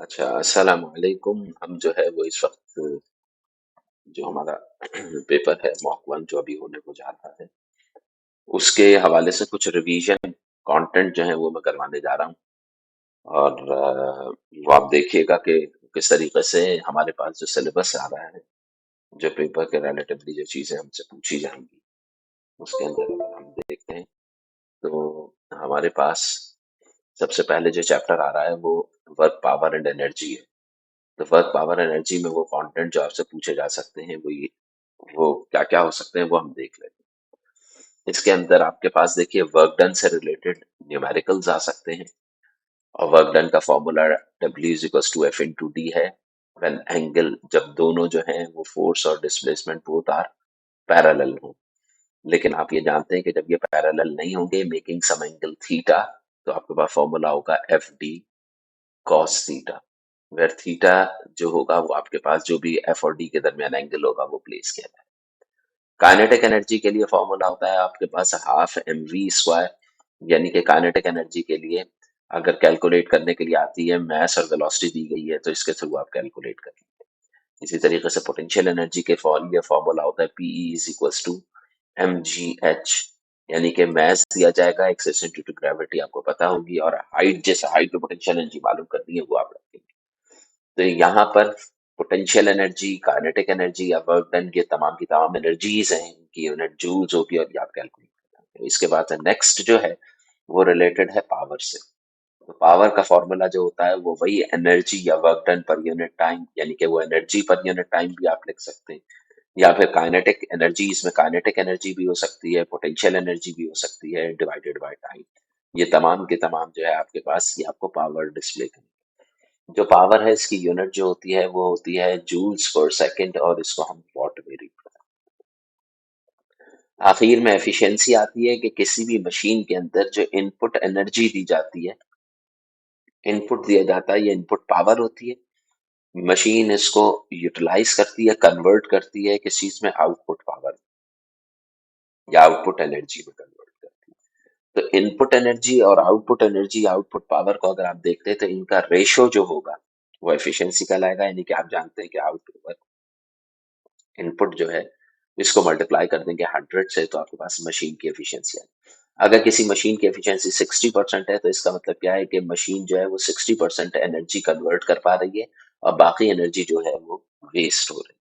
अच्छा, अस्सलाम वालेकुम। हम जो है वो इस वक्त जो हमारा पेपर है मॉक वन जो अभी होने को जा रहा है उसके हवाले से कुछ रिवीजन कंटेंट जो है वो मैं करवाने जा रहा हूँ। और वो आप देखिएगा कि किस तरीके से हमारे पास जो सिलेबस आ रहा है, जो पेपर के रिलेटिवली जो चीज़ें हमसे पूछी जाएंगी उसके अंदर अगर हम देखते हैं तो हमारे पास सबसे पहले जो चैप्टर आ रहा है वो वर्क पावर एंड एनर्जी है। तो वर्क पावर एनर्जी में वो कंटेंट जो आपसे पूछे जा सकते हैं वो क्या क्या हो सकते हैं वो हम देख लेते हैं। इसके अंदर आपके पास देखिए वर्क डन से रिलेटेड न्यूमेरिकल्स आ सकते हैं। और वर्क डन का formula W is equal to F into D है। व्हेन एंगल जब दोनों जो हैं वो फोर्स और डिस्प्लेसमेंट बोथ आर पैरेलल हो। लेकिन आप ये जानते हैं कि जब ये पैरेलल नहीं होंगे मेकिंग सम एंगल थीटा, तो आपके पास फॉर्मूला होगा F D cos theta, where theta जो होगा वो आपके पास जो भी एफ और डी के दरमियान एंगल होगा वो प्लेस किया जाएगा। काइनेटिक एनर्जी के लिए फॉर्मूला होता है आपके पास हाफ एम वी स्क्वायर, यानी कि काइनेटिक एनर्जी के लिए अगर कैलकुलेट करने के लिए आती है मास और वेलोसिटी दी गई है तो इसके थ्रू आप कैलकुलेट कर लीजिए। इसी तरीके से पोटेंशियल एनर्जी के लिए फॉर्मूला होता है PE is equals to M G H, यानी कि मास दिया जाएगा एक्सेस ड्यू टू ग्रेविटी आपको पता होगी, और हाइट जैसे हाइट पे पोटेंशियल एनर्जी मालूम करनी है वो आप रखेंगे। तो यहाँ पर पोटेंशियल एनर्जी, काइनेटिक एनर्जी या वर्क डन, ये तमाम की तमाम एनर्जीज हैं, इनकी यूनिट जूल्स होगी और ये आप कैलकुलेट करेंगे। इसके बाद नेक्स्ट जो है वो रिलेटेड है पावर से। तो पावर का फॉर्मूला जो होता है वो वही एनर्जी या work done per unit time, यानी कि वो एनर्जी पर यूनिट टाइम भी आप लिख सकते हैं, या फिर काइनेटिक एनर्जी, इसमें काइनेटिक एनर्जी भी हो सकती है, पोटेंशियल एनर्जी भी हो सकती है, डिवाइडेड बाय टाइम। ये तमाम के तमाम जो है आपके पास ये आपको पावर डिस्प्ले करेंगे। जो पावर है इसकी यूनिट जो होती है वो होती है जूल्स पर सेकंड, और इसको हम वॉट में रिप्रेजेंट। आखिर में एफिशिएंसी आती है कि किसी भी मशीन के अंदर जो इनपुट एनर्जी दी जाती है, इनपुट दिया जाता है, ये इनपुट पावर होती है। मशीन इसको यूटिलाइज करती है, कन्वर्ट करती है किस चीज में, आउटपुट पावर या आउटपुट एनर्जी में कन्वर्ट करती है। तो इनपुट एनर्जी और आउटपुट पावर को अगर आप देखते हैं तो इनका रेशो जो होगा वो एफिशिएंसी का लाएगा, यानी कि आप जानते हैं कि आउटपुट इनपुट जो है इसको मल्टीप्लाई कर देंगे 100 से तो आपके पास मशीन की एफिशिएंसी आएगी। अगर किसी मशीन की एफिशिएंसी 60% है तो इसका मतलब क्या है कि मशीन जो है वो 60% एनर्जी कन्वर्ट कर पा रही है और बाकी एनर्जी जो है वो वेस्ट हो रही है।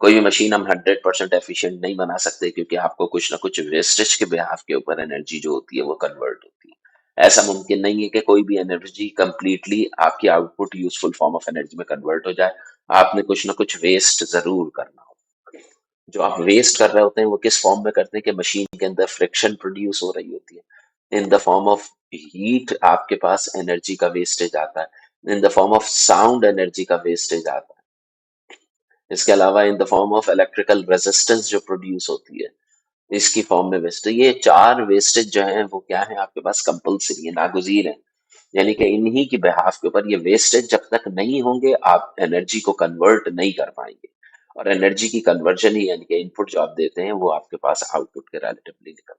कोई भी मशीन हम 100% एफिशिएंट नहीं बना सकते, क्योंकि आपको कुछ ना कुछ वेस्टेज के बिहाफ के ऊपर एनर्जी जो होती है वो कन्वर्ट होती है। ऐसा मुमकिन नहीं है कि कोई भी एनर्जी कंप्लीटली आपकी output useful form of energy में कन्वर्ट हो जाए। आपने कुछ ना कुछ वेस्ट जरूर करना हो। जो आप वेस्ट कर रहे होते हैं वो किस फॉर्म में करते हैं कि मशीन के अंदर फ्रिक्शन प्रोड्यूस हो रही होती है, in the form of heat आपके पास एनर्जी का वेस्टेज आता है, in the form of sound energy का वेस्टेज आता है, इसके अलावा in the form of electrical resistance जो प्रोड्यूस होती है इसकी फॉर्म में वेस्ट। तो ये चार वेस्टेज जो है वो क्या है आपके पास, कंपलसरी है, नागुजीर है। यानी कि इन्हीं की बिहाफ के ऊपर ये वेस्टेज जब तक नहीं होंगे आप एनर्जी को कन्वर्ट नहीं कर पाएंगे। और एनर्जी की कन्वर्जन ही, यानी कि इनपुट जो आप देते हैं वो आपके पास आउटपुट के रिलेटिवली निकल।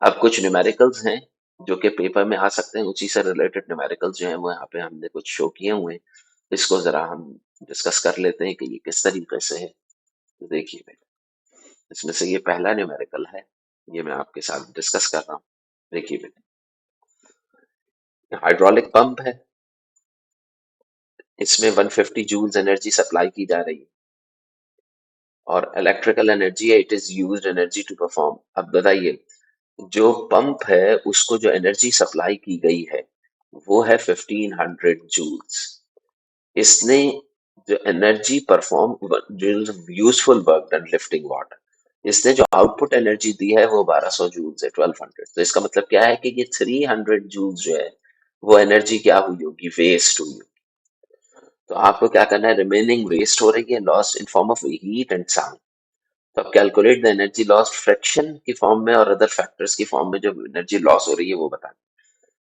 अब कुछ न्यूमेरिकल्स हैं जो कि पेपर में आ सकते हैं, उसी से रिलेटेड न्यूमेरिकल्स जो हैं वो यहाँ पे हमने कुछ शो किए हुए हैं। इसको जरा हम डिस्कस कर लेते हैं कि ये किस तरीके से है। तो देखिए बेटा, इसमें से ये पहला न्यूमेरिकल है, ये मैं आपके साथ डिस्कस कर रहा हूँ। देखिए बेटा, हाइड्रोलिक पंप है, इसमें 150 जूल्स एनर्जी सप्लाई की जा रही है, और इलेक्ट्रिकल एनर्जी है, it is used energy to perform. अब बताइए, जो पंप है उसको जो एनर्जी सप्लाई की गई है वो है 1500 जूल्स। इसने जो एनर्जी परफॉर्म, जो useful work done lifting water, इसने जो आउटपुट एनर्जी दी है वो 1200 जूल्स है, 1200। तो इसका मतलब क्या है कि ये 300 जूल्स जो है वो एनर्जी क्या हुई होगी, वेस्ट हुई होगी। तो आपको क्या करना है, रिमेनिंग वेस्ट हो रही है lost in form of heat and sound. तो अब calculate the energy lost fraction की फॉर्म में और अदर फैक्टर्स की फॉर्म में जो एनर्जी लॉस हो रही है वो बताना।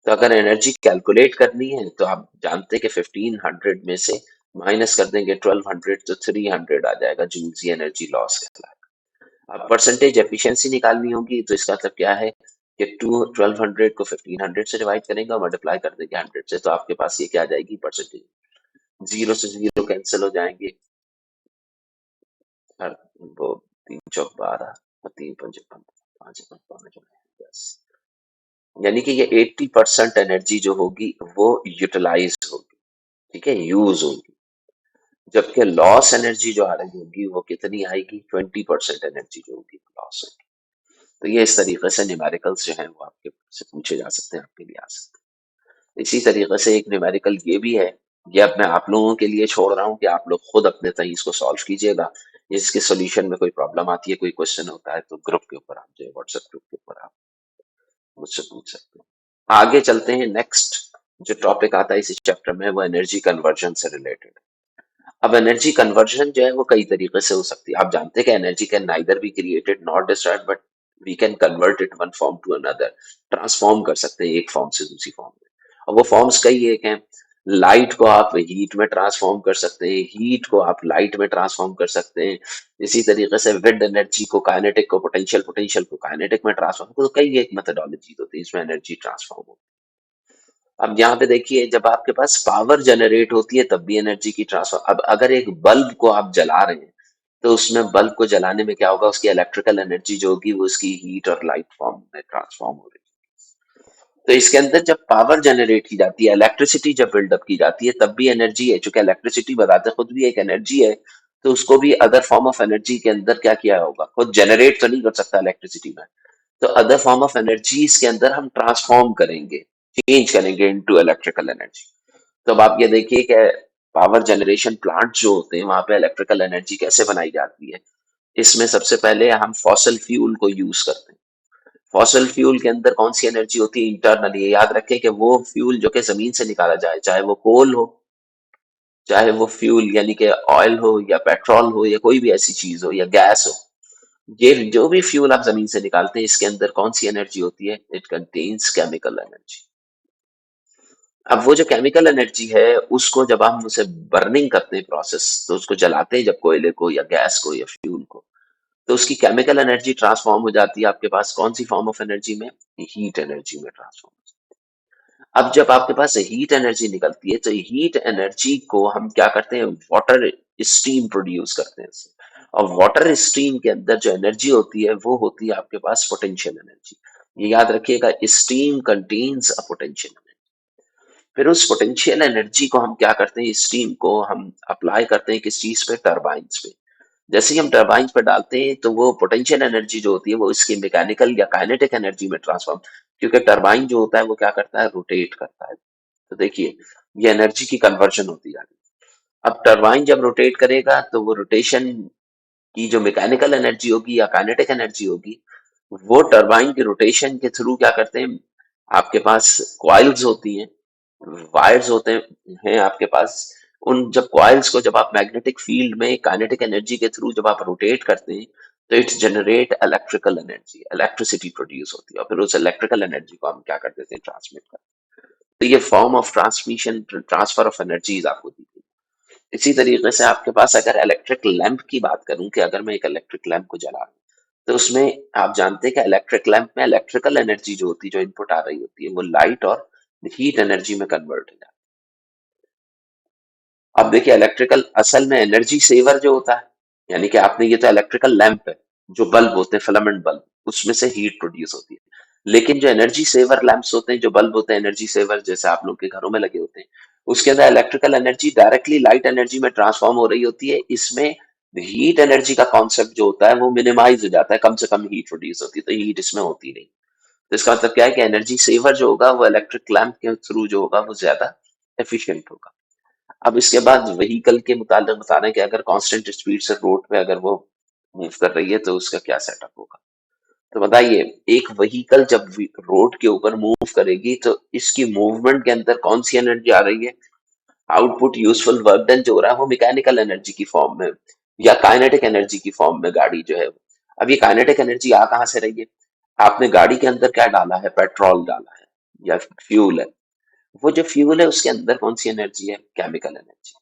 तो अगर एनर्जी कैलकुलेट करनी है तो आप जानते हैं कि 1500 में से माइनस कर देंगे 1200 तो 300 आ जाएगा जूल्स, ये एनर्जी लॉस कहलाएगा। अब परसेंटेज एफिशिएंसी निकालनी होगी, तो इसका मतलब क्या है, कि 1200 को 1500 से डिवाइड करेंगे और मल्टीप्लाई कर देंगे 100 से, तो आपके पास ये क्या आ जाएगी परसेंटेज। जीरो से जीरो कैंसिल हो जाएंगे, और वो 3 चौक 12 और 3 पंजे 15, 5 5 5 10, यानी कि ये 80% एनर्जी जो होगी वो यूटिलाइज होगी, ठीक है, यूज होगी। जबकि लॉस एनर्जी जो आ रही होगी वो कितनी आएगी, 20% एनर्जी जो होगी लॉस होगी। तो ये इस तरीके से न्यूमेरिकल्स जो है वो आपके से पूछे जा सकते हैं, आपके लिए आ सकते हैं। इसी तरीके से एक न्यूमेरिकल ये भी है, ये अब मैं आप लोगों के लिए छोड़ रहा हूँ कि आप लोग खुद अपने तरीके इसको सॉल्व कीजिएगा। इसके सोल्यूशन में कोई प्रॉब्लम आती है, कोई क्वेश्चन होता है, तो ग्रुप के ऊपर आप जो है व्हाट्सएप ग्रुप के ऊपर आप मुझसे पूछ सकते हैं। आगे चलते हैं, नेक्स्ट जो टॉपिक आता है इसी चैप्टर में वो एनर्जी कन्वर्जन से रिलेटेड। अब एनर्जी कन्वर्जन जो है वो कई तरीके से हो सकती है। आप जानते हैं कि energy can neither be created not destroyed, but we can convert it one form to another. Transform कर सकते हैं एक फॉर्म से दूसरी फॉर्म में। और वो फॉर्म्स कई एक हैं। लाइट को आप हीट में ट्रांसफॉर्म कर सकते हैं, हीट को आप लाइट में ट्रांसफॉर्म कर सकते हैं। इसी तरीके से विंड एनर्जी को काइनेटिक, को पोटेंशियल, पोटेंशियल को काइनेटिक में ट्रांसफॉर्म, तो कई एक मेथडोलॉजी होती है इसमें एनर्जी ट्रांसफॉर्म हो। अब यहाँ पे देखिए, जब आपके पास पावर जनरेट होती है तब भी एनर्जी की ट्रांसफर। अब अगर एक बल्ब को आप जला रहे हैं तो उसमें बल्ब को जलाने में क्या होगा, उसकी इलेक्ट्रिकल एनर्जी जो होगी वो उसकी हीट और लाइट फॉर्म में ट्रांसफॉर्म हो रही है। तो इसके अंदर जब पावर जनरेट की जाती है, इलेक्ट्रिसिटी जब बिल्डअप की जाती है, तब भी एनर्जी है। चूंकि इलेक्ट्रिसिटी बताते खुद भी एक एनर्जी है, तो उसको भी अदर फॉर्म ऑफ एनर्जी के अंदर क्या किया होगा, खुद जनरेट तो नहीं कर सकता इलेक्ट्रिसिटी में, तो अदर फॉर्म ऑफ एनर्जीज के अंदर हम ट्रांसफॉर्म करेंगे, चेंज करेंगे इनटू इलेक्ट्रिकल एनर्जी। तो अब आप ये देखिए कि पावर जनरेशन प्लांट जो होते हैं वहां पे इलेक्ट्रिकल एनर्जी कैसे बनाई जाती है। इसमें सबसे पहले हम फॉसल फ्यूल को यूज करते हैं। फॉसल फ्यूल के अंदर कौन सी एनर्जी होती है, इंटरनल। ये याद रखें कि वो फ्यूल जो कि जमीन से निकाला जाए, चाहे वो कोल हो, चाहे वो फ्यूल यानी कि ऑयल हो या पेट्रोल हो या कोई भी ऐसी चीज हो या गैस हो, ये जो भी फ्यूल आप जमीन से निकालते हैं इसके अंदर कौन सी एनर्जी होती है, इट कंटेन्स केमिकल एनर्जी। अब वो जो केमिकल एनर्जी है उसको जब हम उसे बर्निंग करते हैं, प्रोसेस, तो उसको जलाते हैं जब कोयले को या गैस को या फ्यूल को, तो उसकी केमिकल एनर्जी ट्रांसफॉर्म हो जाती है आपके पास कौन सी फॉर्म ऑफ एनर्जी में, हीट एनर्जी में ट्रांसफॉर्म। अब जब आपके पास हीट एनर्जी निकलती है तो हीट एनर्जी को हम क्या करते हैं, वाटर स्टीम प्रोड्यूस करते हैं इससे। और वाटर स्टीम के अंदर जो एनर्जी होती है वो होती है आपके पास पोटेंशियल एनर्जी। ये याद रखिएगा, steam contains a potential energy. फिर उस पोटेंशियल एनर्जी को हम क्या करते हैं, स्टीम को हम अप्लाई करते हैं किस चीज पे, टरबाइंस पे। जैसे ही हम टरबाइंस पे डालते हैं तो वो पोटेंशियल एनर्जी जो होती है वो इसकी मैकेनिकल या काइनेटिक एनर्जी में ट्रांसफॉर्म, क्योंकि टरबाइन जो होता है वो क्या करता है, रोटेट करता है। तो देखिए, ये एनर्जी की कन्वर्जन होती जाती है। अब टरबाइन जब रोटेट करेगा तो वो रोटेशन की जो मैकेनिकल एनर्जी होगी या काइनेटिक एनर्जी होगी, वो टरबाइन के रोटेशन के थ्रू क्या करते हैं, आपके पास कॉइल्स होती हैं, वायर्स होते हैं आपके पास। उन जब कॉइल्स को जब आप मैग्नेटिक फील्ड में काइनेटिक एनर्जी के थ्रू जब आप रोटेट करते हैं तो it's generate electrical energy, electricity produce होती है, और फिर उस इलेक्ट्रिकल एनर्जी को हम क्या कर देते हैं, ट्रांसमिट करते हैं। तो ये form of transmission, transfer of energies आपको दी गई। इसी तरीके से आपके पास अगर इलेक्ट्रिक लैंप की बात करूं, कि अगर मैं एक इलेक्ट्रिक लैंप को जला रहा हूं, तो उसमें आप जानते हैं कि इलेक्ट्रिक लैंप में इलेक्ट्रिकल एनर्जी जो होती है, जो इनपुट आ रही होती है, वो लाइट और हीट एनर्जी में कन्वर्ट हो जाती है। अब देखिए, इलेक्ट्रिकल असल में एनर्जी सेवर जो होता है, यानी कि आपने, ये तो इलेक्ट्रिकल लैंप है, जो बल्ब होते हैं फिलामेंट बल्ब, उसमें से हीट प्रोड्यूस होती है। लेकिन जो एनर्जी सेवर लैंप्स होते हैं, जो बल्ब होते हैं एनर्जी सेवर, जैसे आप लोग के घरों में लगे होते हैं, उसके अंदर electrical energy directly light energy में ट्रांसफॉर्म हो रही होती है। इसमें हीट एनर्जी का कॉन्सेप्ट जो होता है वो मिनिमाइज हो जाता है, कम से कम हीट प्रोड्यूस होती है, तो हीट इसमें होती नहीं। तो इसका मतलब क्या है कि एनर्जी सेवर जो होगा वो इलेक्ट्रिक लैंप के थ्रू जो होगा वो ज्यादा एफिशिएंट होगा। अब इसके बाद व्हीकल के मुताबिक बता रहे हैं कि अगर कांस्टेंट स्पीड से रोड पे अगर वो मूव कर रही है तो उसका क्या सेटअप होगा। तो बताइए, एक व्हीकल जब रोड के ऊपर मूव करेगी तो इसकी मूवमेंट के अंदर कौन सी एनर्जी आ रही है, आउटपुट यूजफुल वर्क डन जो हो रहा है वो मैकेनिकल एनर्जी की फॉर्म में या काइनेटिक एनर्जी की फॉर्म में गाड़ी जो है। अब ये काइनेटिक एनर्जी आ कहां से रही है, आपने गाड़ी के अंदर क्या डाला है, पेट्रोल डाला है या फ्यूल है। वो जो फ्यूल है उसके अंदर कौन सी एनर्जी है, केमिकल एनर्जी।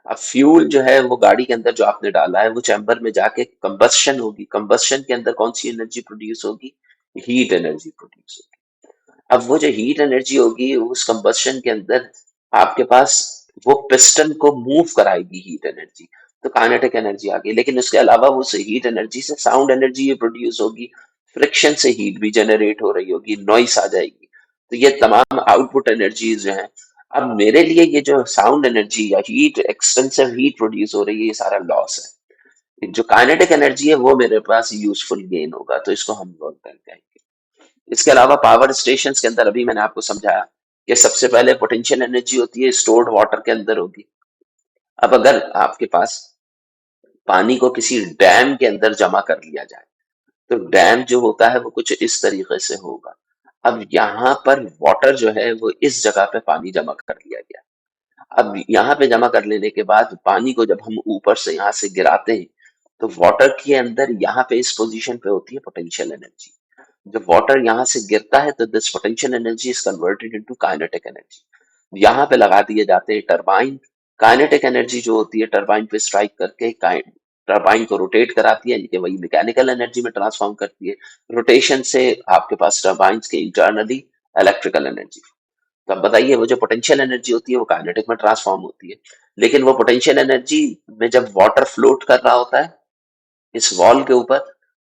अब फ्यूल जो है वो गाड़ी के अंदर जो आपने डाला है वो चैम्बर में जाके कंबस्शन होगी, कंबस्शन के अंदर कौन सी एनर्जी प्रोड्यूस होगी, हीट एनर्जी प्रोड्यूस होगी। अब वो जो हीट एनर्जी होगी उस कंबस्शन के अंदर आपके पास वो पिस्टन को मूव कराएगी हीट एनर्जी, तो काइनेटिक एनर्जी आ गई। लेकिन उसके अलावा उस हीट एनर्जी से साउंड एनर्जी प्रोड्यूस होगी, फ्रिक्शन से हीट भी जनरेट हो रही होगी, नॉइस आ जाएगी। तो ये तमाम आउटपुट एनर्जीज जो है, अब मेरे लिए ये जो साउंड एनर्जी या हीट, एक्सटेंसिव हीट प्रोड्यूस हो रही है, ये सारा लॉस है। जो काइनेटिक एनर्जी है वो मेरे पास यूजफुल गेन होगा, तो इसको हम लोग करते हैं। इसके अलावा पावर स्टेशन के अंदर अभी मैंने आपको समझाया कि सबसे पहले पोटेंशियल एनर्जी होती है स्टोर्ड वाटर के अंदर होगी। अब अगर आपके पास पानी को किसी डैम के अंदर जमा कर लिया जाए, तो डैम जो होता है वो कुछ इस तरीके से होगा। अब यहाँ पर वाटर जो है वो इस जगह पे पानी जमा कर लिया गया। अब यहाँ पे जमा कर लेने के बाद पानी को जब हम ऊपर से यहाँ से गिराते हैं, तो वाटर के अंदर यहाँ पे इस पोजीशन पे होती है पोटेंशियल एनर्जी। जब वाटर यहाँ से गिरता है तो this potential energy is converted into kinetic energy. यहाँ पे लगा दिए जाते हैं टरबाइन। काइनेटिक एनर्जी जो होती है टरबाइन पे स्ट्राइक करके टरबाइन को रोटेट कराती है, ये वही मैकेनिकल एनर्जी में ट्रांसफॉर्म करती है। रोटेशन से आपके पास टरबाइन के इंटरनली इलेक्ट्रिकल एनर्जी। तो अब बताइए वो जो पोटेंशियल एनर्जी होती है वो काइनेटिक में ट्रांसफॉर्म होती है। लेकिन वो पोटेंशियल एनर्जी में जब वाटर फ्लोट कर रहा होता है इस वॉल के ऊपर,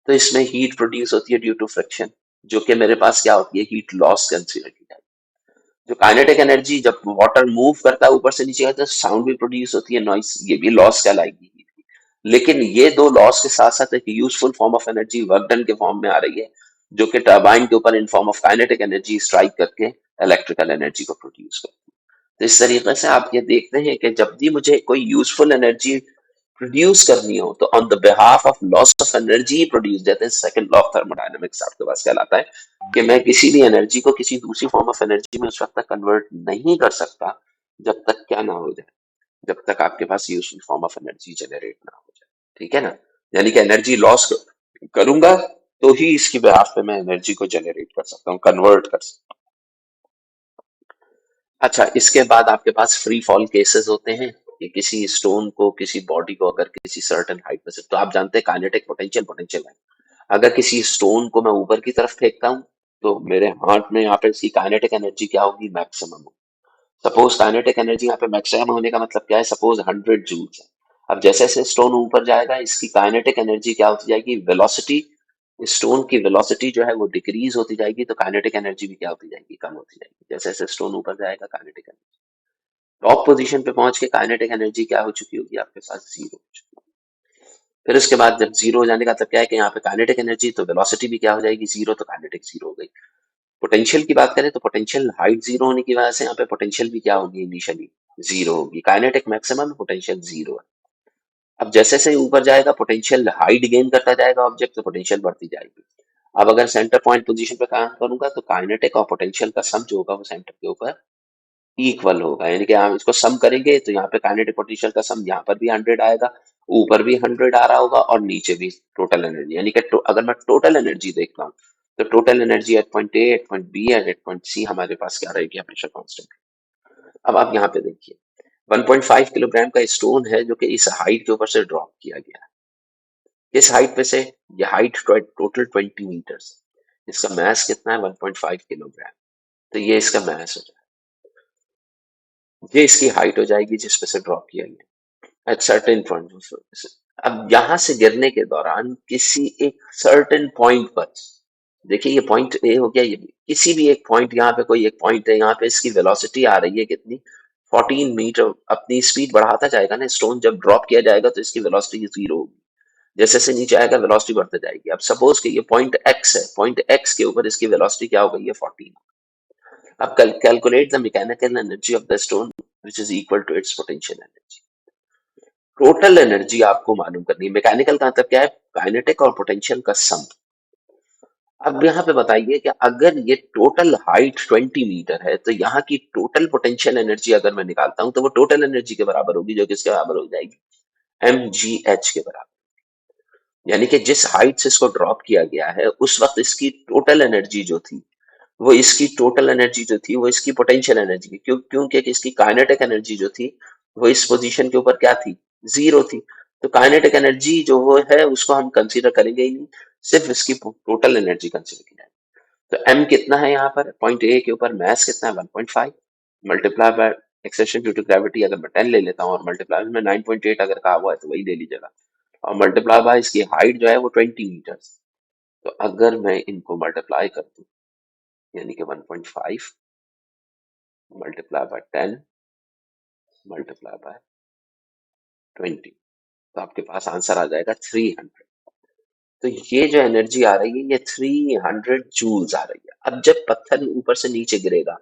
तो इसमें हीट प्रोड्यूस होती है ड्यू टू फ्रिक्शन, जो कि मेरे पास क्या होती है, हीट लॉस कंसीडर की जाती है। जो काइनेटिक एनर्जी जब वाटर मूव करता है ऊपर से नीचे आता है, साउंड भी प्रोड्यूस होती है, नॉइस, ये भी लॉस कहलाएगी heat की। लेकिन ये दो लॉस के साथ साथ एक useful form of energy work done के फॉर्म में आ रही है, जो कि टरबाइन के ऊपर in form of kinetic energy strike करके इलेक्ट्रिकल एनर्जी को प्रोड्यूस करती है। तो इस तरीके से आप ये देखते हैं कि जब भी मुझे कोई यूजफुल एनर्जी प्रोड्यूस करनी हो, तो on the behalf of loss of energy produce, जैसे सेकंड लॉ ऑफ थर्मोडायनेमिक्स आपके पास कहलाता है कि मैं किसी भी एनर्जी को किसी दूसरी फॉर्म ऑफ एनर्जी में उस वक्त तक कन्वर्ट नहीं कर सकता जब तक क्या ना हो जाए, जब तक आपके पास useful form of energy generate ना हो जाए। ठीक है ना? यानी कि एनर्जी लॉस करूंगा तो ही इसकी बिहाफ पे मैं एनर्जी को जनरेट कर सकता हूँ, कन्वर्ट कर सकता हूँ। अच्छा, इसके बाद आपके पास फ्री फॉल केसेस होते हैं कि किसी स्टोन को, किसी बॉडी को अगर किसी सर्टेन हाइट पे से, तो आप जानते हैं काइनेटिक पोटेंशियल, पोटेंशियल है। अगर किसी स्टोन को मैं ऊपर की तरफ फेंकता हूँ, तो मेरे हाथ में यहाँ पे इसकी काइनेटिक एनर्जी क्या होगी, मैक्सिमम। सपोज काइनेटिक एनर्जी यहाँ पे मैक्सिमम होने का मतलब क्या है, सपोज 100 जूल्स है। अब जैसे जैसे स्टोन ऊपर जाएगा इसकी काइनेटिक एनर्जी क्या होती जाएगी, वेलोसिटी, स्टोन की वेलोसिटी जो है वो डिक्रीज होती जाएगी, तो काइनेटिक एनर्जी भी क्या होती जाएगी, कम होती जाएगी। जैसे जैसे स्टोन ऊपर जाएगा काइनेटिक एनर्जी, टॉप पोजीशन पे पहुंच के काइनेटिक एनर्जी क्या हो चुकी होगी आपके पास, जीरो हो चुकी होगी। फिर उसके बाद जब जीरो हो जाने का मतलब क्या है कि यहाँ पे काइनेटिक एनर्जी, तो वेलोसिटी भी क्या हो जाएगी, जीरो, तो काइनेटिक जीरो हो गई। पोटेंशियल की बात करें तो पोटेंशियल हाइट जीरो होने की वजह से यहाँ पे पोटेंशियल भी क्या होगी, इनिशियली जीरो होगी। काइनेटिक मैक्सिमम, पोटेंशियल जीरो है। अब जैसे जैसे ऊपर जाएगा पोटेंशियल हाइट गेन करता जाएगा ऑब्जेक्ट, तो पोटेंशियल बढ़ती जाएगी। अब अगर सेंटर पॉइंट पोजीशन पे काम करूंगा तो काइनेटिक और पोटेंशियल का सम जो होगा वो सेंटर के ऊपर इक्वल होगा। यानी कि हम इसको सम करेंगे तो यहाँ पे काइनेटिक पोटेंशियल का सम यहाँ पर भी 100 आएगा, ऊपर भी 100 आ रहा होगा और नीचे भी टोटल एनर्जी। यानी कि अगर मैं टोटल एनर्जी देखता हूँ तो total energy at point A, at point B and at point C हमारे पास क्या रहेगी, हमेशा कांस्टेंट। अब आप यहाँ पे देखिए 1.5 किलोग्राम का स्टोन है जो कि इस हाइट के ऊपर से ड्रॉप किया गया है। इस हाइट पे से ये हाइट टोटल 20 मीटर्स, इसका मास कितना है, 1.5 किलोग्राम। तो ये इसका मास हो जाएगा, ये इसकी हाइट हो जाएगी जिस पे से ड्रॉप किया गया एट सर्टेन पॉइंट। अब यहां से गिरने के दौरान किसी एक सर्टेन पॉइंट पर, देखिए ये पॉइंट ए हो गया, ये भी किसी भी एक पॉइंट, यहाँ पे कोई एक पॉइंट है, यहाँ पे इसकी वेलोसिटी आ रही है कितनी, 14 मीटर। अपनी स्पीड बढ़ाता जाएगा ना स्टोन, जब ड्रॉप किया जाएगा तो इसकी वेलोसिटी जीरो होगी, जैसे जैसे नीचे आएगा वेलोसिटी बढ़ते जाएगी। अब सपोज कि ये पॉइंट एक्स है, पॉइंट एक्स के ऊपर इसकी वेलोसिटी क्या हो गई है, 14। अब calculate the mechanical energy of the stone which is equal to its potential energy. Total energy आपको मालूम करनी है। मैकेनिकल का मतलब क्या है, काइनेटिक और पोटेंशियल का सम। अब यहाँ पे बताइए कि अगर ये टोटल हाइट 20 मीटर है, तो यहाँ की टोटल पोटेंशियल एनर्जी अगर मैं निकालता हूं तो वो टोटल एनर्जी के बराबर होगी, जो किसके बराबर हो जाएगी, mgh के बराबर। यानी कि जिस हाइट से इसको ड्रॉप किया गया है उस वक्त इसकी टोटल एनर्जी जो थी, वो इसकी टोटल एनर्जी जो थी वो इसकी पोटेंशियल एनर्जी की, क्योंकि इसकी काइनेटिक एनर्जी जो थी वो इस पोजीशन के ऊपर क्या थी, जीरो थी। तो काइनेटिक एनर्जी जो वो है उसको हम कंसीडर करेंगे ही नहीं, सिर्फ इसकी टोटल एनर्जी कंसीडर की जाएगी। तो m कितना है यहाँ पर, पॉइंट ए के ऊपर मास कितना है 1.5, multiply by acceleration due to gravity अगर मैं 10 ले लेता हूँ और मल्टीप्लाई में 9.8 अगर कहा हुआ है तो वही ले लीजिएगा, और मल्टीप्लाई बाय इसकी हाइट जो है वो 20 मीटर। तो अगर मैं इनको मल्टीप्लाई कर दूं, यानी कि 1.5 मल्टीप्लाई बाय 10 मल्टीप्लाई बाय 20, तो आपके पास आंसर आ जाएगा 300। तो ये जो एनर्जी आ रही है ये 300 जूल्स आ रही है। अब जब पत्थर ऊपर से नीचे गिरेगा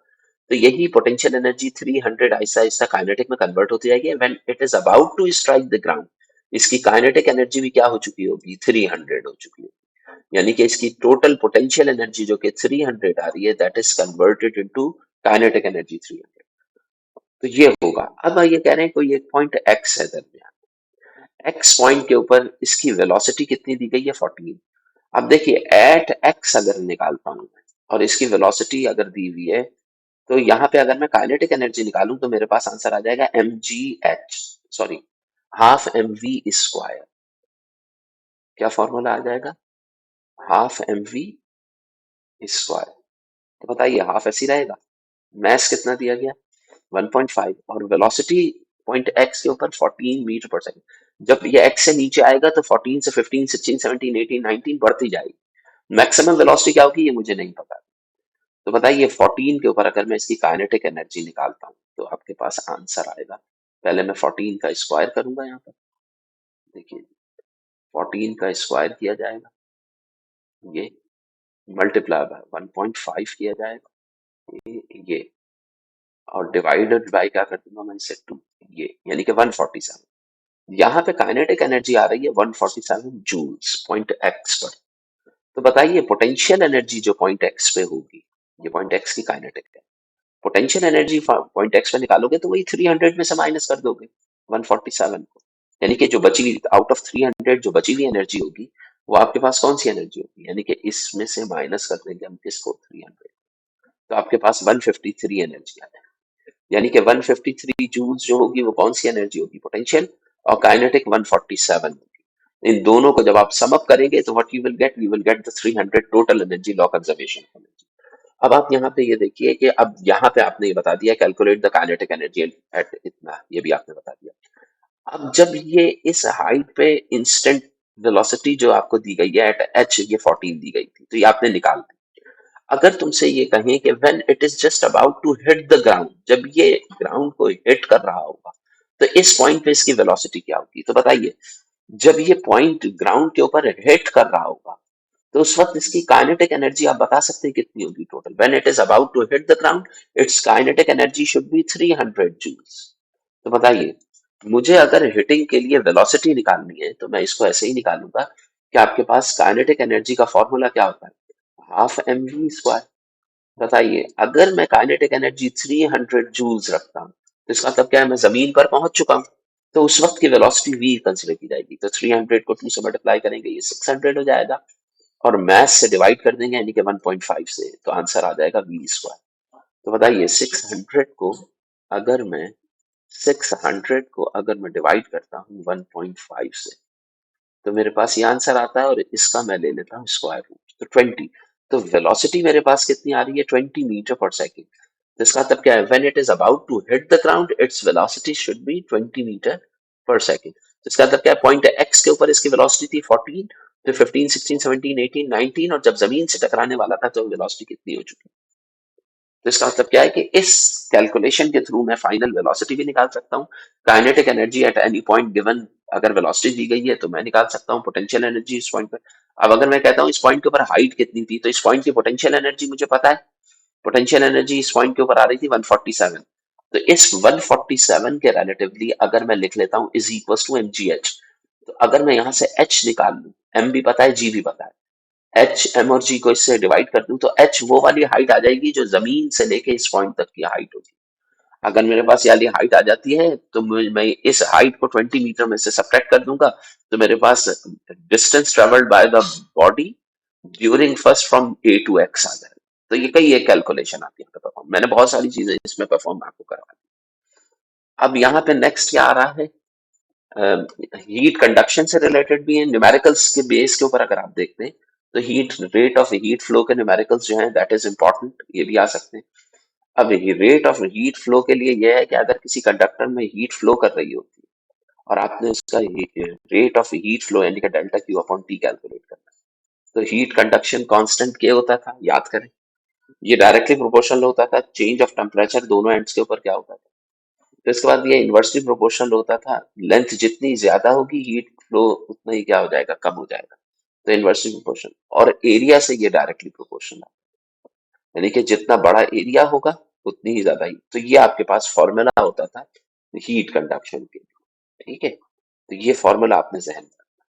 तो यही potential energy 300 Aahista Aahista kinetic में कन्वर्ट होती जाएगी। When it is about to strike the ground, इसकी काइनेटिक एनर्जी भी क्या हो चुकी होगी, 300 हो चुकी होगी। यानी कि इसकी टोटल पोटेंशियल एनर्जी जो कि 300 आ रही है, that is converted into kinetic energy 300। तो ये होगा। अब ये कह रहे हैं कोई एक पॉइंट एक्स है दरमियान, एक्स पॉइंट के ऊपर इसकी वेलोसिटी कितनी दी गई है 14। अब देखिए एट एक्स अगर निकालता हूं मैं और इसकी वेलोसिटी अगर दी हुई है, तो यहाँ पे अगर मैं काइनेटिक एनर्जी निकालूं तो मेरे पास आंसर आ जाएगा M G H, sorry half M V square. क्या फॉर्मूला आ जाएगा, हाफ एम वी स्क्वायर। तो बताइए हाफ ऐसी रहेगा, मैस कितना दिया गया 1.5 और वेलोसिटी पॉइंट एक्स के ऊपर 14 मीटर पर सेकंड। जब ये एक्स से नीचे आएगा तो 14 से 15 16 17 18 19 बढ़ती जाएगी। मैक्सिमम वेलोसिटी क्या होगी ये मुझे नहीं पता। तो बताइए 14 के ऊपर अगर मैं इसकी काइनेटिक एनर्जी निकालता हूँ तो आपके पास आंसर आएगा। पहले मैं 14 का स्क्वायर करूंगा यहाँ पर, देखिए 14 का स्क्वायर किया जाएगा, ये मल्टीप्लाई बाय 1.5 किया जाएगा, ये और डिवाइडेड बाय क्या कर दूंगा मैं इसे 2, ये यानी कि 147। यहाँ पे काइनेटिक एनर्जी आ रही है 147 जूल्स पॉइंट एक्स पर। तो बताइए पोटेंशियल एनर्जी जो पॉइंट एक्स पे होगी, ये पॉइंट एक्स की काइनेटिक है, पोटेंशियल एनर्जी पॉइंट एक्स पे निकालोगे तो वही 300 में से माइनस कर दोगे 147 को, यानी कि जो बची आउट ऑफ 300 जो बची हुई एनर्जी होगी वो आपके पास कौन सी एनर्जी होगी, यानी कि इसमें से माइनस कर देंगे हम किसको 300, तो आपके पास 153 एनर्जी आ जाएगी। यानी कि 153 जूल्स जो होगी वो कौन सी एनर्जी होगी, पोटेंशियल, और काइनेटिक 147 होगी। इन दोनों को जब आप सम अप करेंगे तो what you will get the 300 total energy law conservation energy. अब आप यहाँ पे ये देखिए कि अब यहाँ पे आपने ये बता दिया calculate the kinetic energy at इतना, ये भी आपने बता दिया। अब जब ये इस हाइट पे इंस्टेंट वेलोसिटी जो आपको दी गई है एट एच, ये 14 दी गई थी तो ये आपने निकाल दी। अगर तुमसे ये कहें कि when it is just about to hit the ground, जब ये ग्राउंड को हिट कर रहा होगा तो इस पॉइंट पे इसकी वेलोसिटी क्या होगी, तो बताइए जब ये पॉइंट ग्राउंड के ऊपर हिट कर रहा होगा तो उस वक्त इसकी काइनेटिक एनर्जी आप बता सकते हैं कितनी होगी total, when it is about to hit the ground its kinetic energy should be 300 joules. तो बताइए मुझे अगर हिटिंग के लिए वेलोसिटी निकालनी है तो मैं इसको ऐसे ही निकालूंगा कि आपके पास काइनेटिक एनर्जी का फॉर्मूला क्या होता है, हाफ एम वी स्क्वायर। बताइए अगर मैं काइनेटिक एनर्जी 300 जूल्स रखता हूँ तो इसका मतलब क्या है, मैं जमीन पर पहुंच चुका हूँ, तो उस वक्त की वेलोसिटी वी कंसिडर की जाएगी। तो 300 को 2 से मल्टीप्लाई करेंगे ये 600 हो जाएगा, और मैथ से डिवाइड कर देंगे यानी कि 1.5 से, तो आंसर आ जाएगा वी स्क्वायर। तो बताइए 600 को अगर मैं डिवाइड करता हूँ 1.5 से तो मेरे पास ये आंसर आता है, और इसका मैं ले लेता हूँ स्क्वायर रूट तो 20। तो वेलोसिटी मेरे पास कितनी आ रही है 20 मीटर पर सेकेंड। तो इसका मतलब क्या है, when it is about to hit the ground its velocity should be 20 metre पर सेकेंड। तो इसका मतलब क्या है, पॉइंट एक्स के ऊपर इसकी वेलोसिटी थी 14, फिर 15 16 17 18 19, और जब जमीन से टकराने वाला था तो वेलोसिटी कितनी हो चुकी। तो इसका मतलब क्या है कि इस कैलकुलेशन के थ्रू मैं फाइनल वेलोसिटी भी निकाल सकता हूँ, kinetic energy at any point given अगर वेलोसिटी दी गई है तो मैं निकाल सकता हूँ पोटेंशियल एनर्जी इस पॉइंट पर। अब अगर मैं कहता हूँ इस पॉइंट के ऊपर हाइट कितनी थी तो इस पॉइंट की पोटेंशियल एनर्जी मुझे पता है, पोटेंशियल एनर्जी इस पॉइंट के ऊपर आ रही थी 147। तो इस 147 के रिलेटिवली अगर मैं लिख लेता हूँ is equal to M G H, तो अगर मैं यहाँ से एच निकाल लूँ, एम भी पता है जी भी पता है, एच एम और जी को इससे डिवाइड कर दूं तो एच वो वाली हाइट आ जाएगी जो जमीन से लेके इस पॉइंट तक की हाइट होगी। अगर मेरे पास ये वाली हाइट आ जाती है तो मैं इस हाइट को 20 मीटर में से सब्ट्रैक्ट कर दूंगा, तो मेरे पास distance travelled by the body during first from A to X आ जाएगा। तो ये कई एक कैलकुलेशन आती है परफॉर्म, मैंने बहुत सारी चीजें इसमें परफॉर्म आपको करवा दी। अब यहाँ पे नेक्स्ट क्या आ रहा है, हीट कंडक्शन से रिलेटेड भी है, न्यूमेरिकल्स के बेस के ऊपर अगर आप देखते हैं तो heat rate of heat flow के न्यूमेरिकल्स जो हैं दैट इज इंपॉर्टेंट, ये भी आ सकते हैं। अब रेट ऑफ हीट फ्लो के लिए यह है कि अगर किसी कंडक्टर में हीट फ्लो कर रही होती है और आपने उसका रेट ऑफ हीट फ्लो यानी कि delta Q upon T calculate करना है, तो हीट कंडक्शन कांस्टेंट क्या होता था याद करें, ये डायरेक्टली प्रोपोर्शनल होता था चेंज ऑफ टेम्परेचर दोनों एंड्स के ऊपर क्या होता था। तो इसके बाद ये इन्वर्सली प्रोपोर्शनल होता था, लेंथ जितनी ज्यादा होगी हीट फ्लो उतना ही क्या हो जाएगा, कम हो जाएगा। तो इन्वर्सली प्रोपोर्शनल, और एरिया से ये डायरेक्टली प्रोपोर्शनल, यानी कि जितना बड़ा एरिया होगा उतनी ही ज्यादा ही। तो ये आपके पास फॉर्मूला होता था हीट कंडक्शन के लिए, ठीक है। तो ये फॉर्मूला आपने जहन में रखना।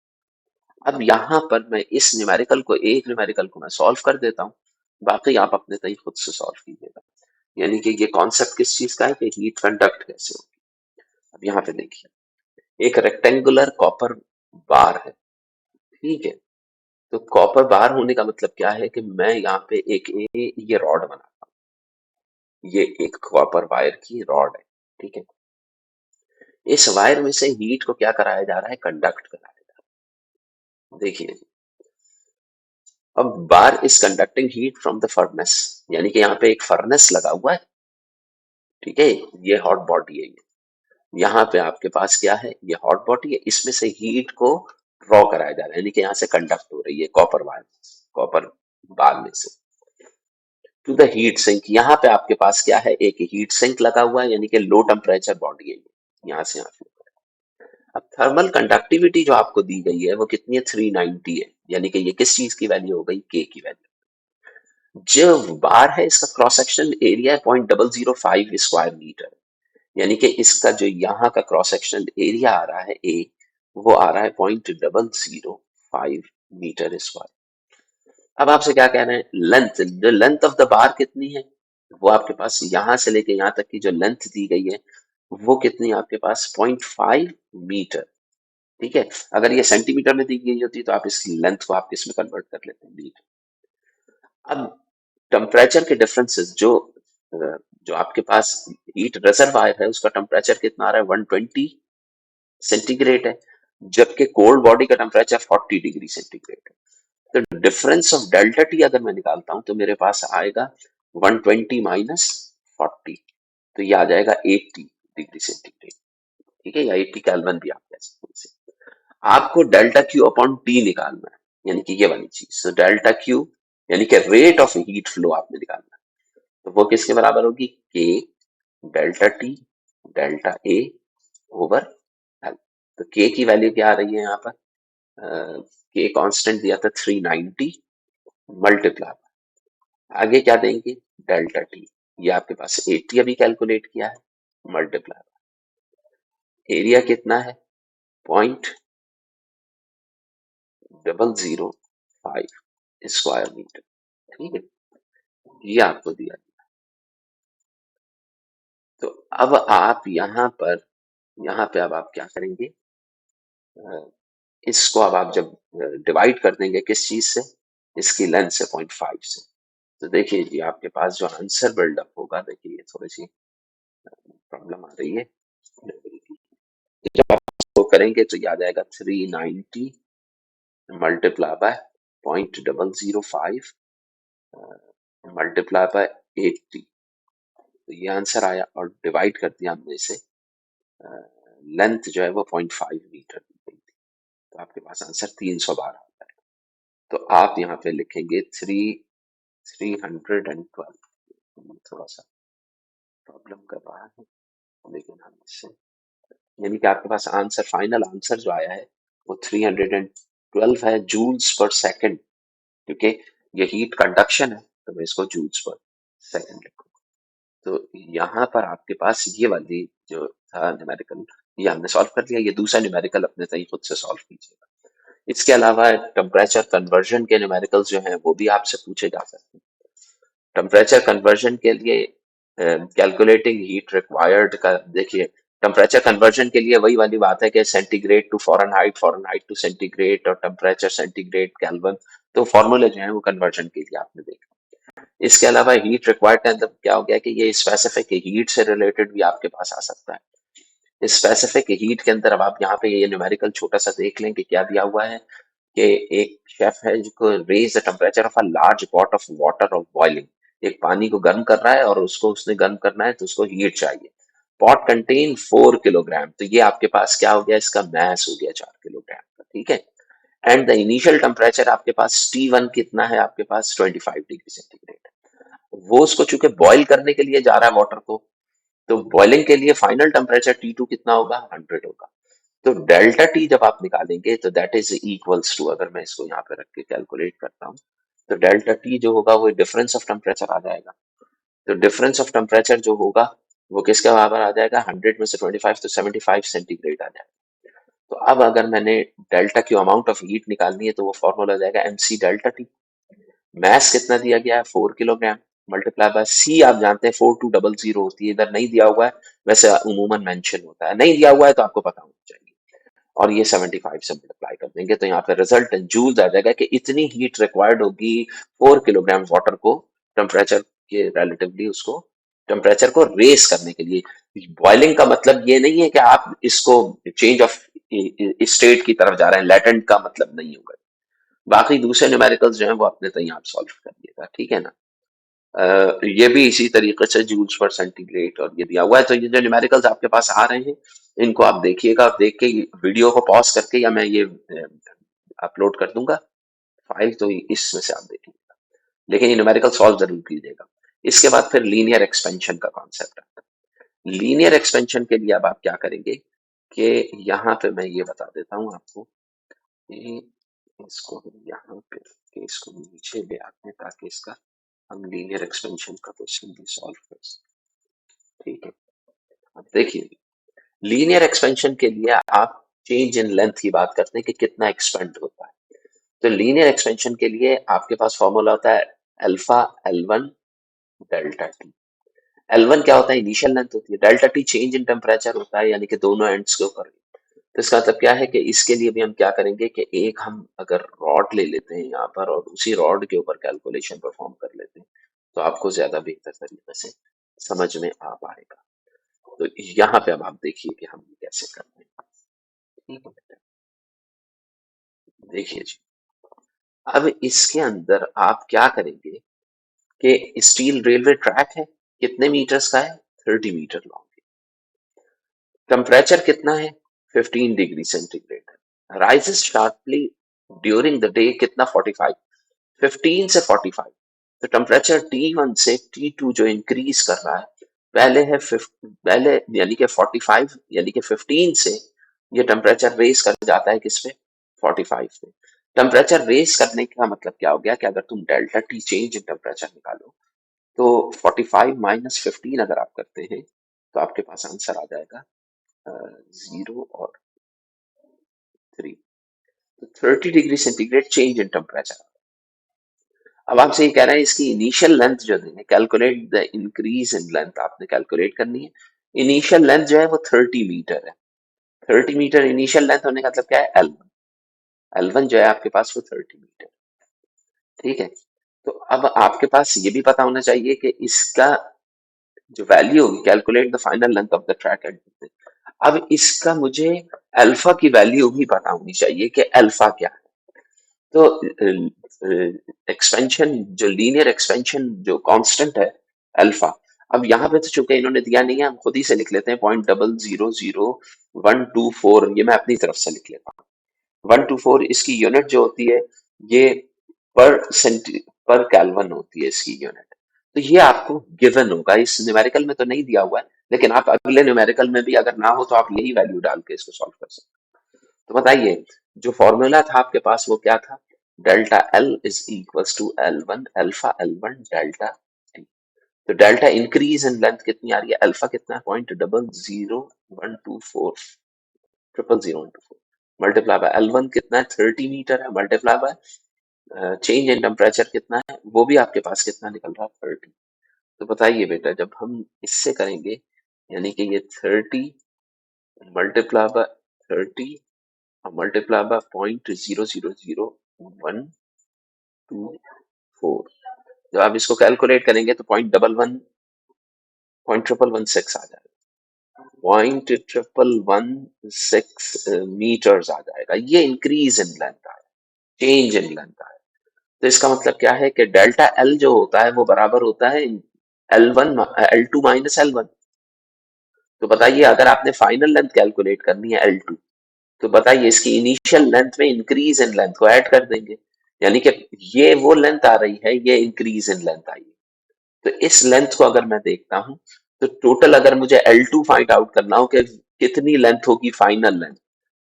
अब यहाँ पर मैं इस न्यूमेरिकल को, एक न्यूमेरिकल को मैं सॉल्व कर देता हूँ, बाकी आप अपने तय खुद से सॉल्व कीजिएगा। यानी कि ये कॉन्सेप्ट किस चीज का है कि हीट कंडक्ट कैसे होगी। अब यहाँ पे देखिए, एक रेक्टेंगुलर कॉपर बार है, ठीक है। तो कॉपर बार होने का मतलब क्या है कि मैं यहाँ पे ये रॉड बनाता हूँ, ये एक कॉपर वायर की रॉड है, ठीक है। इस वायर में से हीट को क्या कराया जा रहा है, कंडक्ट कराया जा रहा है। देखिए, अब bar is conducting heat from the furnace, यानी कि यहाँ पे एक फर्नेस लगा हुआ है, ठीक है। ये हॉट बॉडी है, यहाँ पे आपके पास क्या है, ये हॉट बॉडी है, इसमें से हीट को ड्रॉ कराया जा रहा है, यानी कि यहाँ से कंडक्ट हो रही है कॉपर वायर, कॉपर बार में से टू द हीट सिंक। यहाँ पे आपके पास क्या है, एक हीट सिंक लगा हुआ है, यानी कि लो टेम्परेचर बॉडी है ये, यहाँ से यहाँ पे। अब थर्मल कंडक्टिविटी जो आपको दी गई है वो कितनी है, 390 है, यानी कि ये किस चीज की वैल्यू हो गई, के की वैल्यू। जो बार है इसका क्रॉस सेक्शन एरिया है 0.005 स्क्वायर मीटर, यानी कि इसका जो यहाँ का क्रॉस सेक्शन एरिया आ रहा है ए, वो आ रहा है 0.005 मीटर स्क्वायर। अब आपसे क्या कह रहे हैं, लेंथ, जो लेंथ ऑफ द बार कितनी है, वो आपके पास यहां से लेके यहां तक की जो लेंथ दी गई है वो कितनी है आपके पास, 0.5 मीटर, ठीक है। अगर ये सेंटीमीटर में दी गई होती तो आप इस लेंथ को आप किस में कन्वर्ट कर लेते हैं, मीटर। अब टेम्परेचर के डिफरेंसेस जो आपके पास हीट रिजर्वायर है उसका टेम्परेचर कितना आ रहा है, 120 सेंटीग्रेड है, जबकि कोल्ड बॉडी का टेम्परेचर 40 डिग्री सेंटीग्रेड है। तो डिफरेंस ऑफ डेल्टा टी अगर मैं निकालता हूं तो मेरे पास आएगा 120 माइनस 40, तो ये आ जाएगा 80 डिग्री सेंटीग्रेड, ठीक है, या 80 केल्विन भी आप कह सकते हैं इसे। आपको डेल्टा क्यू अपॉन टी निकालना है, यानी कि ये वाली चीज। तो डेल्टा क्यू यानी कि रेट ऑफ हीट फ्लो आपने निकालना है, तो वो किसके बराबर होगी, के delta T delta A over L. तो के की वैल्यू क्या आ रही है यहाँ पर, के कांस्टेंट दिया था 390, मल्टीप्लाई, आगे क्या देंगे, डेल्टा टी, ये आपके पास 80 अभी कैलकुलेट किया है, मल्टीप्लाई, एरिया कितना है, 0.005 स्क्वायर मीटर, ठीक है, ये आपको दिया। तो अब आप यहाँ पे अब आप क्या करेंगे, इसको अब आप जब डिवाइड कर देंगे किस चीज से, इसकी लेंथ से, 0.5 से, तो देखिए जी आपके पास जो आंसर बिल्डअप होगा, देखिए ये थोड़ी सी प्रॉब्लम आ रही है, जब आप इसको करेंगे तो याद आएगा 390 मल्टीप्लाई बाय 0.005 मल्टीप्लाई बाय 80, तो ये आंसर आया, और डिवाइड कर दिया हमने इसे, लेंथ जो है वो 0.5 मीटर दी गई थी, तो आपके पास आंसर 312 आता है। तो आप यहाँ पे लिखेंगे 312, थोड़ा सा प्रॉब्लम कर रहा है, लेकिन हम इससे, यानी कि आपके पास आंसर, फाइनल आंसर जो आया है वो 312 है जूल्स पर सेकंड, क्योंकि ये हीट कंडक्शन है तो मैं इसको जूल्स पर सेकंड लिखूंगा। तो यहाँ पर आपके पास ये वाली जो था न्यूमेरिकल, ये हमने सॉल्व कर लिया। ये दूसरा न्यूमेरिकल अपने तय खुद से सॉल्व कीजिएगा। इसके अलावा टेम्परेचर कन्वर्जन के न्यूमेरिकल्स जो हैं वो भी आपसे पूछे जा सकते हैं। टेम्परेचर कन्वर्जन के लिए कैलकुलेटिंग हीट रिक्वायर्ड का देखिए, टेम्परेचर कन्वर्जन के लिए वही वाली बात है कि centigrade to Fahrenheit, Fahrenheit to centigrade, और टेम्परेचर सेंटीग्रेड केल्विन, तो फॉर्मूले जो है वो कन्वर्जन के लिए आपने देखा। इसके अलावा हीट रिक्वायर्ड का मतलब क्या हो गया कि ये स्पेसिफिक हीट से रिलेटेड भी आपके पास आ सकता है। स्पेसिफिक हीट के अंदर अब आप यहाँ पे ये न्यूमेरिकल छोटा सा देख लें कि क्या दिया हुआ है, कि एक शेफ है जिसको raise the temperature of a large pot of water of boiling, एक पानी को गर्म कर रहा है और उसको उसने गर्म करना है तो उसको हीट चाहिए। पॉट कंटेन 4 किलोग्राम, तो ये आपके पास क्या हो गया, इसका मैस हो गया 4 किलोग्राम का, ठीक है। एंड द इनिशियल टेम्परेचर आपके पास T1 कितना है, आपके पास 25 डिग्री सेंटीग्रेड। वो उसको चूंकि बॉईल करने के लिए जा रहा है वाटर को, तो बॉइलिंग के लिए फाइनल टेम्परेचर T2 कितना होगा, 100 होगा। तो डेल्टा टी जब आप निकालेंगे तो दैट इज इक्वल्स टू, अगर मैं इसको यहाँ पे रख के कैलकुलेट करता हूँ, तो डेल्टा टी जो होगा वो डिफरेंस ऑफ टेम्परेचर आ जाएगा। तो डिफरेंस ऑफ टेम्परेचर जो होगा वो किसके बराबर आ जाएगा, 100 में से 25 तो 75 सेंटीग्रेड आ जाएगा। तो अब अगर मैंने डेल्टा की अमाउंट ऑफ हीट निकालनी है तो वो फॉर्मूला आ जाएगा MC डेल्टा टी। मैस कितना दिया गया है, 4 किलोग्राम, मल्टीप्लाई बाय सी, आप जानते हैं 4200 होती है, इधर नहीं दिया हुआ है, वैसे अमूमन मेंशन होता है, नहीं दिया हुआ है तो आपको पता होना चाहिए। और ये 75 से मल्टीप्लाई कर देंगे तो यहाँ पे रिजल्ट जूल्स आ जाएगा कि इतनी हीट रिक्वायर्ड होगी 4 किलोग्राम वाटर को टेम्परेचर के रिलेटिवली, उसको टेम्परेचर को रेस करने के लिए। बॉइलिंग का मतलब ये नहीं है कि आप इसको चेंज ऑफ स्टेट की तरफ जा रहे हैं, लैटेंट का मतलब नहीं होगा। बाकी दूसरे न्यूमेरिकल्स जो है वो अपने तय आप सॉल्व करिएगा, ठीक है ना। ये भी इसी तरीके से जूल्स पर सेंटीग्रेड और ये दिया हुआ है। तो ये जो न्यूमेरिकल्स आपके पास आ रहे हैं इनको आप देखिएगा, आप देख के वीडियो को पॉज करके, या मैं ये अपलोड कर दूंगा फाइल, तो इसमें से आप देखिएगा, लेकिन ये न्यूमेरिकल सॉल्व जरूर कीजिएगा। इसके बाद फिर लीनियर एक्सपेंशन का कॉन्सेप्ट आता है। लीनियर एक्सपेंशन के लिए अब आप क्या करेंगे कि यहाँ पे मैं ये बता देता हूँ आपको कि इसको हम यहाँ पे के इसको नीचे ले आते हैं ताकि इसका हम लीनियर एक्सपेंशन का क्वेश्चन भी सॉल्व कर सकते, ठीक है। अब देखिए, लीनियर एक्सपेंशन के लिए आप चेंज इन लेंथ की बात करते हैं कि कितना एक्सपेंड होता है। तो लीनियर एक्सपेंशन के लिए आपके पास फॉर्मूला होता है alpha L1 delta T. L1 क्या होता है, इनिशियल लेंथ होती है, delta T change in temperature होता है, यानी कि दोनों एंड्स के ऊपर। तो इसका मतलब क्या है कि इसके लिए भी हम क्या करेंगे कि एक हम अगर रॉड ले लेते हैं यहाँ पर और उसी रॉड के ऊपर कैलकुलेशन परफॉर्म कर लेते हैं तो आपको ज्यादा बेहतर तरीके से समझ में आ पाएगा। तो यहाँ पे अब आप देखिए कि हम कैसे करते हैं, ठीक है बेटा। देखिए जी, अब इसके अंदर आप क्या करेंगे कि स्टील रेलवे ट्रैक है, कितने मीटर्स का है, 30 मीटर लॉन्ग है। टेम्परेचर कितना है, 15 degree centigrade. Rises sharply during the day, कितना, 45, 15 से 45। तो टेम्परेचर T1 से T2 जो इंक्रीज कर रहा है, पहले है पहले यानी कि 45, यानी कि 15 से ये टेम्परेचर रेस कर जाता है किस पे, 45 पे। टेम्परेचर रेस करने का मतलब क्या हो गया कि अगर तुम delta T change in temperature निकालो तो 45 माइनस 15 अगर आप करते हैं तो आपके पास आंसर आ जाएगा 0 और 3। तो 30 degree centigrade change in temperature. अब आपसे ये कह रहे हैं इसकी इनिशियल लेंथ जो देंगे, calculate the increase in length, आपने कैलकुलेट करनी है। इनिशियल लेंथ जो है वो 30 मीटर है। 30 मीटर इनिशियल लेंथ होने का मतलब क्या है, L1 जो है आपके पास वो 30 मीटर, ठीक है। तो अब आपके पास ये भी पता होना चाहिए कि इसका जो वैल्यू होगी, calculate the final length of the track at. अब इसका मुझे अल्फा की वैल्यू भी पता होनी चाहिए कि अल्फा क्या है। तो एक्सपेंशन जो लीनियर एक्सपेंशन जो कांस्टेंट है अल्फा, अब यहाँ पे तो चूंकि इन्होंने दिया नहीं है, हम खुद ही से लिख लेते हैं 0.000124, ये मैं अपनी तरफ से लिख लेता हूँ। 124 इसकी यूनिट जो होती है ये पर सेंटी पर कैल्विन होती है इसकी यूनिट। तो ये आपको गिवन होगा, इस न्यूमेरिकल में तो नहीं दिया हुआ है, लेकिन आप अगले न्यूमेरिकल में भी अगर ना हो तो आप यही वैल्यू डाल के इसको सॉल्व कर सकते हैं। तो बताइए, जो फॉर्मूला था आपके पास वो क्या था, delta L is equals to L1 alpha L1 delta T. तो डेल्टा इंक्रीज इन लेंथ कितनी आ रही है, अल्फा कितना है, 0.00124, 0.00124 मल्टीप्लाई बाय L1 कितना है, 30 मीटर है, multiply by change in temperature कितना है, वो भी आपके पास कितना निकल रहा है, 30। तो बताइए बेटा, जब हम इससे करेंगे यानी कि ये 30 मल्टीप्लाई बाय 30 मल्टीप्लाई बाय 0.0000124, जब आप इसको कैलकुलेट करेंगे तो 0.1116 आ जाएगा, 0.1116 मीटर्स आ जाएगा। ये इंक्रीज इन लेंथ है। चेंज इन लेंथ आया। तो इसका मतलब क्या है कि डेल्टा एल जो होता है वो बराबर होता है L2 - L1। तो बताइए अगर आपने फाइनल लेंथ कैलकुलेट करनी है L2, तो बताइए इसकी इनिशियल लेंथ में इंक्रीज इन लेंथ को ऐड कर देंगे, यानी कि ये वो लेंथ आ रही है, ये इंक्रीज इन लेंथ आई है। तो इस लेंथ को अगर मैं देखता हूं, तो टोटल अगर मुझे L2 फाइंड आउट करना हो कि कितनी लेंथ होगी फाइनल लेंथ,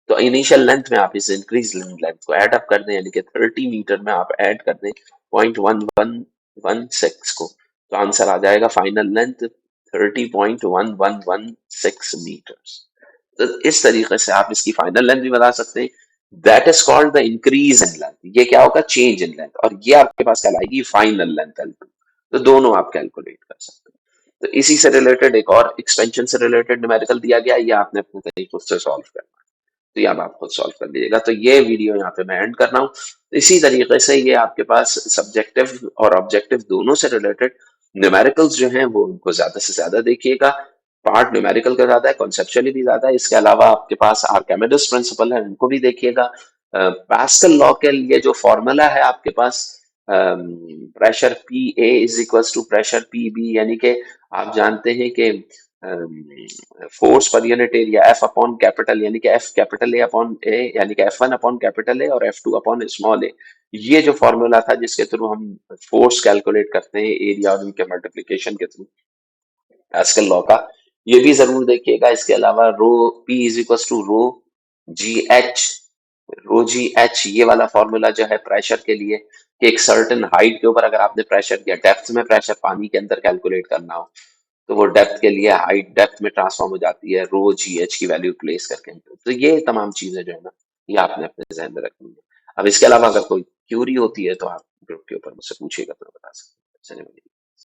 तो इनिशियल लेंथ में आप इस इंक्रीज लेंथ को ऐड अप कर दें, यानी कि 30 मीटर में आप ऐड कर दें 0.1116 को, तो आंसर आ जाएगा फाइनल लेंथ 30.1116 मीटर्स। तो इस तरीके से आप इसकी फाइनल लेंथ भी बता सकते हैं। That is called the increase in length. ये क्या होगा? Change in length. और ये आपके पास कहलाएगी फाइनल लेंथ L2। तो दोनों आप कैलकुलेट कर सकते हैं। तो इसी से रिलेटेड एक और एक्सपेंशन से रिलेटेड न्यूमेरिकल दिया गया, ये आपने अपने तरीके से सॉल्व करना है। तो ये अब आप खुद सॉल्व कर लीजिएगा। तो ये वीडियो यहाँ पे मैं एंड कर रहा हूँ। इसी तरीके से ये आपके पास सब्जेक्टिव और ऑब्जेक्टिव दोनों से रिलेटेड न्यूमेरिकल्स जो हैं वो उनको ज्यादा से ज्यादा देखिएगा। पार्ट न्यूमेरिकल का ज्यादा है, कॉन्सेप्चुअली भी ज्यादा है। इसके अलावा आपके पास आर्किमिडीज प्रिंसिपल है, उनको भी देखिएगा। पास्कल लॉ के लिए जो फॉर्मूला है आपके पास, pressure P A is equals to pressure P B, यानी कि आप जानते हैं कि force per unit area F upon capital, यानी कि F capital A upon A, यानी कि F1 अपॉन कैपिटल ए और F2 अपॉन स्मॉल ए। ये जो फॉर्मूला था जिसके थ्रू हम फोर्स कैलकुलेट करते हैं एरिया और उनके मल्टीप्लिकेशन के थ्रू, पास्कल लॉ का, ये भी जरूर देखिएगा। इसके अलावा rho P is equal to rho G H, rho G H ये वाला फॉर्मूला जो है प्रेशर के लिए, कि एक सर्टेन हाइट के ऊपर अगर आपने प्रेशर किया, डेप्थ में प्रेशर पानी के अंदर कैलकुलेट करना हो, तो वो डेप्थ के लिए हाइट डेप्थ में ट्रांसफॉर्म हो जाती है रो जी एच की वैल्यू प्लेस करके। तो ये तमाम चीजें जो है ना, ये आपने अपने जहन में रखनी है। अब इसके अलावा अगर कोई क्यूरी होती है तो आप ग्रुप के ऊपर मुझसे पूछिएगा तो मैं बता सकता हूँ। चलिए।